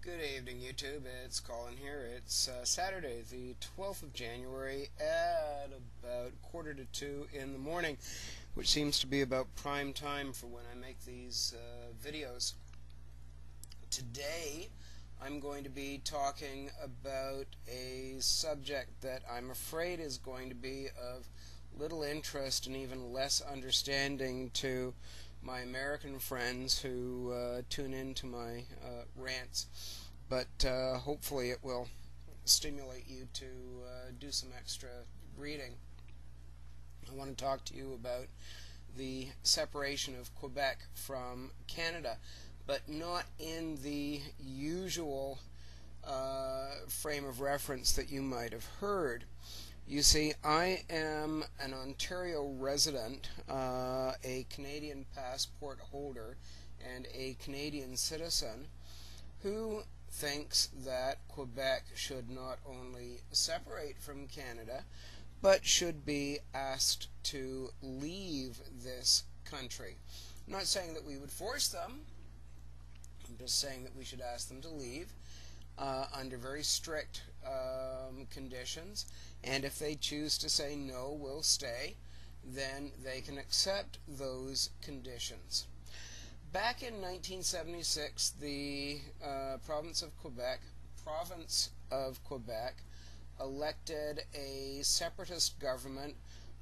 Good evening, YouTube. It's Colin here. It's Saturday, the 12th of January at about 1:45 in the morning, which seems to be about prime time for when I make these videos. Today, I'm going to be talking about a subject that I'm afraid is going to be of little interest and even less understanding to my American friends who tune into my rants, but hopefully it will stimulate you to do some extra reading. I want to talk to you about the separation of Quebec from Canada, but not in the usual frame of reference that you might have heard. You see, I am an Ontario resident, a Canadian passport holder, and a Canadian citizen who thinks that Quebec should not only separate from Canada, but should be asked to leave this country. I'm not saying that we would force them. I'm just saying that we should ask them to leave under very strict conditions, and if they choose to say no, we'll stay, then they can accept those conditions. Back in 1976, the province of Quebec elected a separatist government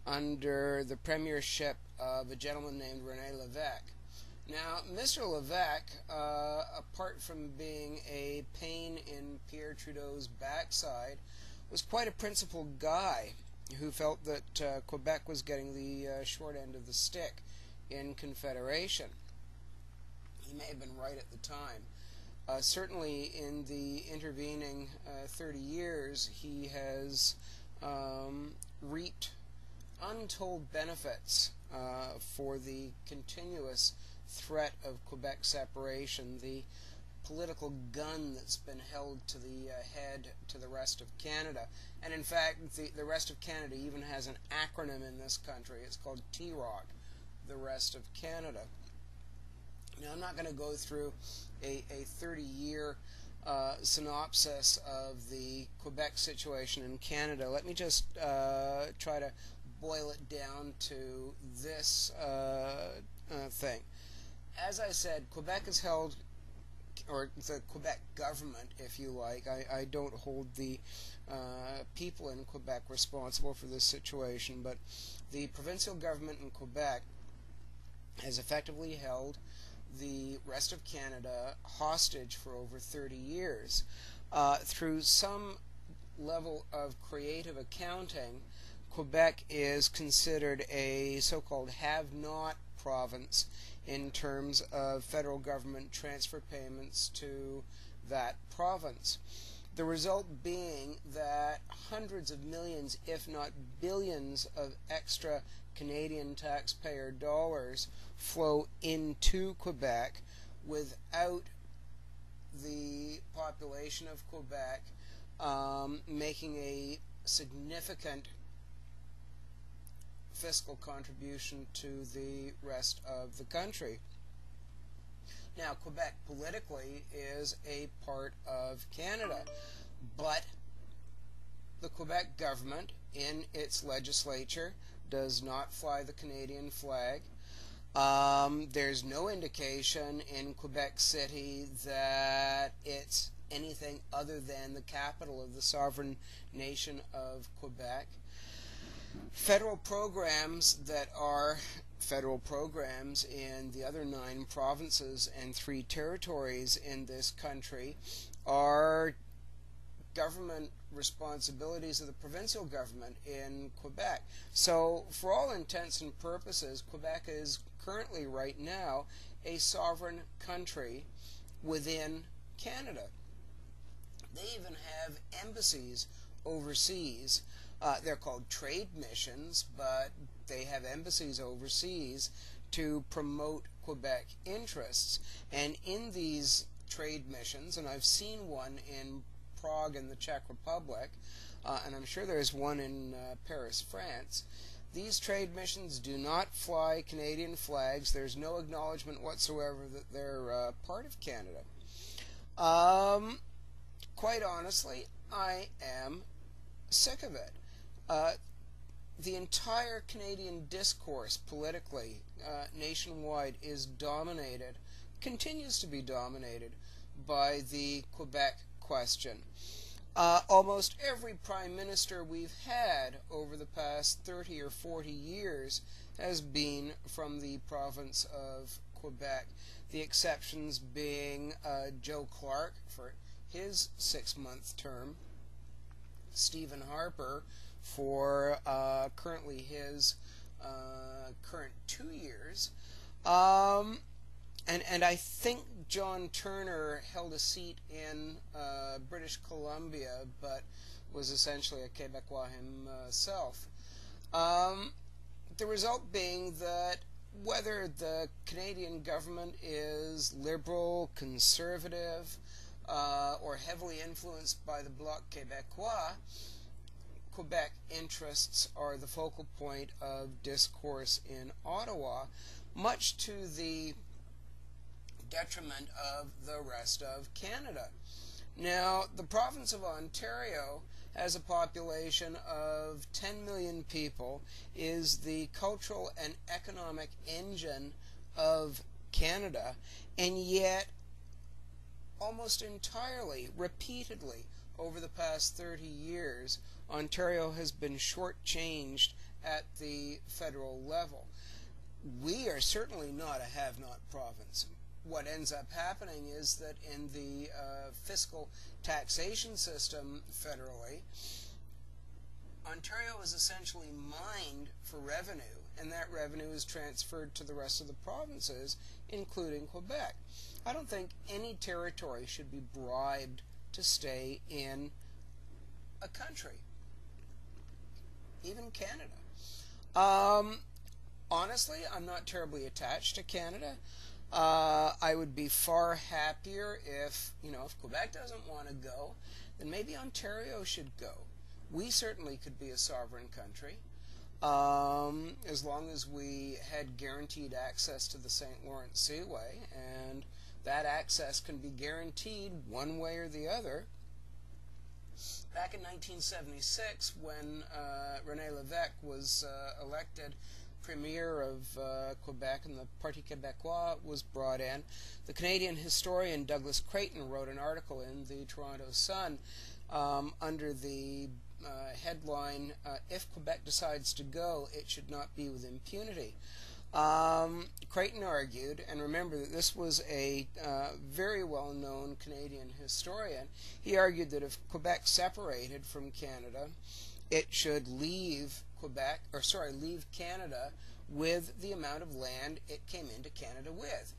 under the premiership of a gentleman named René Lévesque. Now, Mr. Lévesque, apart from being a pain in Pierre Trudeau's backside, was quite a principled guy who felt that Quebec was getting the short end of the stick in Confederation. He may have been right at the time. Certainly in the intervening 30 years, he has reaped untold benefits for the continuous threat of Quebec separation, the political gun that's been held to the head to the rest of Canada. And in fact, the rest of Canada even has an acronym in this country. It's called TROC, the rest of Canada. Now, I'm not going to go through a 30-year synopsis of the Quebec situation in Canada. Let me just try to boil it down to this thing. As I said, Quebec is held, or the Quebec government, if you like. I don't hold the people in Quebec responsible for this situation, but the provincial government in Quebec has effectively held the rest of Canada hostage for over 30 years. Through some level of creative accounting, Quebec is considered a so-called have-not province in terms of federal government transfer payments to that province. The result being that hundreds of millions, if not billions, of extra Canadian taxpayer dollars flow into Quebec without the population of Quebec making a significant fiscal contribution to the rest of the country. Now, Quebec politically is a part of Canada, but the Quebec government in its legislature does not fly the Canadian flag. There's no indication in Quebec City that it's anything other than the capital of the sovereign nation of Quebec. Federal programs that are federal programs in the other 9 provinces and 3 territories in this country are government responsibilities of the provincial government in Quebec. So, for all intents and purposes, Quebec is currently, right now, a sovereign country within Canada. They even have embassies overseas. They're called trade missions, but they have embassies overseas to promote Quebec interests. And in these trade missions, and I've seen one in Prague in the Czech Republic, and I'm sure there's one in Paris, France, these trade missions do not fly Canadian flags. There's no acknowledgement whatsoever that they're part of Canada. Um, Quite honestly, I am sick of it. Uh, the entire Canadian discourse politically, nationwide, is dominated, continues to be dominated, by the Quebec question. Almost every prime minister we've had over the past 30 or 40 years has been from the province of Quebec. The exceptions being Joe Clark for his 6-month term, Stephen Harper for currently his current 2 years, um, and I think John Turner held a seat in British Columbia, but was essentially a Quebecois himself. The result being that whether the Canadian government is liberal, conservative, or heavily influenced by the Bloc Québécois, Quebec interests are the focal point of discourse in Ottawa, much to the detriment of the rest of Canada. Now, the province of Ontario has a population of 10 million people, is the cultural and economic engine of Canada, and yet almost entirely, repeatedly, over the past 30 years, Ontario has been shortchanged at the federal level. We are certainly not a have-not province. What ends up happening is that in the fiscal taxation system federally, Ontario is essentially mined for revenue, and that revenue is transferred to the rest of the provinces, including Quebec. I don't think any territory should be bribed to stay in a country, even Canada. Honestly, I'm not terribly attached to Canada. I would be far happier if Quebec doesn't want to go, then maybe Ontario should go. We certainly could be a sovereign country, as long as we had guaranteed access to the St. Lawrence Seaway, and that access can be guaranteed one way or the other. Back in 1976, when René Lévesque was elected Premier of Quebec and the Parti Québécois was brought in, the Canadian historian Douglas Creighton wrote an article in the Toronto Sun under the headline, "If Quebec decides to go, it should not be with impunity." Creighton argued, and remember that this was a very well-known Canadian historian, he argued that if Quebec separated from Canada, it should leave Canada with the amount of land it came into Canada with.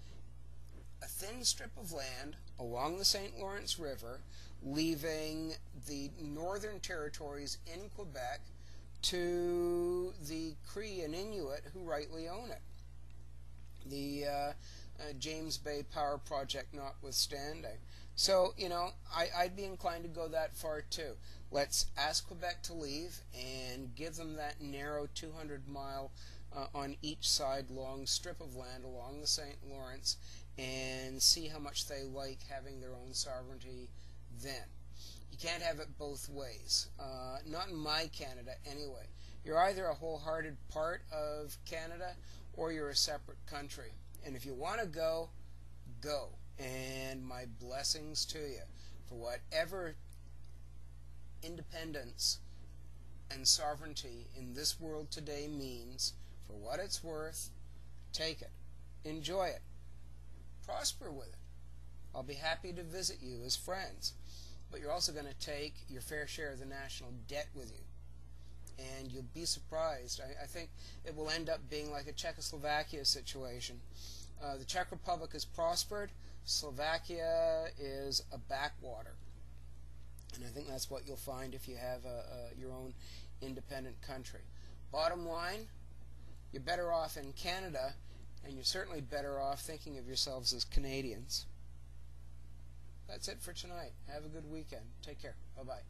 A thin strip of land along the St. Lawrence River, leaving the northern territories in Quebec to the Cree and Inuit who rightly own it. The James Bay Power Project notwithstanding. So, I'd be inclined to go that far too. Let's ask Quebec to leave and give them that narrow 200-mile on each side long strip of land along the St. Lawrence and see how much they like having their own sovereignty then. You can't have it both ways. Not in my Canada anyway. You're either a wholehearted part of Canada or you're a separate country. And if you want to go, go. And my blessings to you for whatever independence and sovereignty in this world today means. For what it's worth, take it. Enjoy it. Prosper with it. I'll be happy to visit you as friends. But you're also going to take your fair share of the national debt with you. And you'll be surprised. I think it will end up being like a Czechoslovakia situation. The Czech Republic has prospered. Slovakia is a backwater. And I think that's what you'll find if you have your own independent country. Bottom line, you're better off in Canada, and you're certainly better off thinking of yourselves as Canadians. That's it for tonight. Have a good weekend. Take care. Bye-bye.